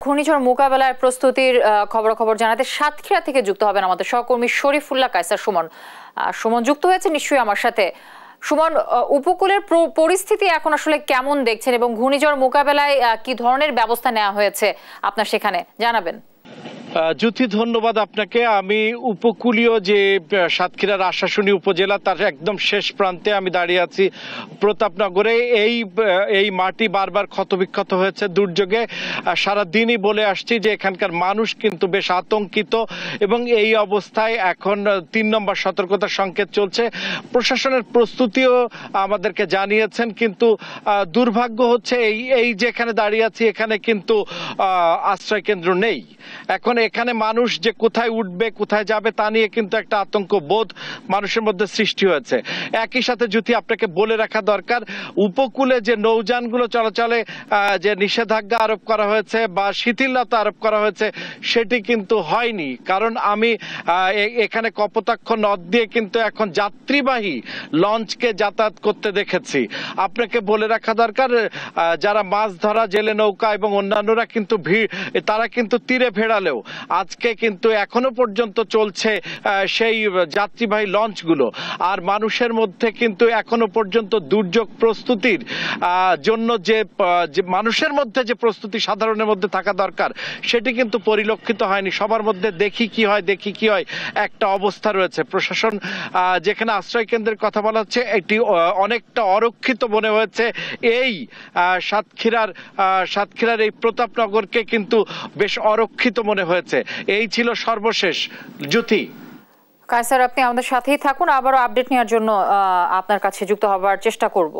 ঘূর্ণিঝড় মোকাবেলার প্রস্তুতির খবরাখবর জানাতে সাতক্ষীরা থেকে যুক্ত হবেন আমাদের সহকর্মী শরীফুল্লাহ কায়সার সুমন। সুমন যুক্ত হয়েছে নিশ্চয়ই আমার সাথে। সুমন, উপকূলের পরিস্থিতি এখন আসলে কেমন দেখছেন এবং ঘূর্ণিঝড় মোকাবেলায় কি ধরনের ব্যবস্থা নেওয়া হয়েছে আপনার সেখানে জানাবেন। জ্যোতি, ধন্যবাদ আপনাকে। আমি উপকূলীয় যে সাতক্ষীরার আশাশুনি উপজেলা তার একদম শেষ প্রান্তে আমি দাঁড়িয়ে আছি প্রতাপনগরে। এই মাটি বারবার ক্ষতবিক্ষত হয়েছে দুর্যোগে। সারা দিনই বলে আসছি যে এখানকার মানুষ কিন্তু বেশ আতঙ্কিত এবং এই অবস্থায় এখন ৩ নম্বর সতর্কতার সংকেত চলছে। প্রশাসনের প্রস্তুতিও আমাদেরকে জানিয়েছেন, কিন্তু দুর্ভাগ্য হচ্ছে এই যেখানে দাঁড়িয়ে আছি এখানে কিন্তু আশ্রয় কেন্দ্র নেই। এখন এখানে মানুষ যে কোথায় উঠবে কোথায় যাবে তা নিয়ে কিন্তু একটা আতঙ্ক বোধ মানুষের মধ্যে সৃষ্টি হয়েছে। একই সাথে যদি আপনাকে বলে রাখা দরকার, উপকূলে যে নৌযানগুলো চলাচলে যে নিষেধাজ্ঞা আরোপ করা হয়েছে বা শিথিলতা আরোপ করা হয়েছে সেটি কিন্তু হয়নি। কারণ আমি এখানে কপোতাক্ষ নদ দিয়ে কিন্তু এখন যাত্রীবাহী লঞ্চকে যাতায়াত করতে দেখেছি। আপনাকে বলে রাখা দরকার, যারা মাছ ধরা জেলে নৌকা এবং অন্যান্যরা কিন্তু তারা কিন্তু তীরে ভেড়ালেও আজকে কিন্তু এখনো পর্যন্ত চলছে সেই যাত্রীবাহী লঞ্চগুলো। আর মানুষের মধ্যে কিন্তু এখনো পর্যন্ত দুর্যোগ প্রস্তুতির জন্য যে মানুষের মধ্যে যে প্রস্তুতি সাধারণের মধ্যে থাকা দরকার সেটি কিন্তু পরিলক্ষিত হয়নি। সবার মধ্যে দেখি কি হয় একটা অবস্থা রয়েছে। প্রশাসন যেখানে আশ্রয় কেন্দ্রের কথা বলা হচ্ছে এটি অনেকটা অরক্ষিত মনে হয়েছে। এই সাতক্ষীরার এই প্রতাপনগরকে কিন্তু বেশ অরক্ষিত মনে হয়েছে। এই ছিল সর্বশেষ। জ্যোতি, কায়সার, আপনি আমাদের সাথেই থাকুন, আবারও আপডেট নেওয়ার জন্য আপনার কাছে যুক্ত হবার চেষ্টা করব।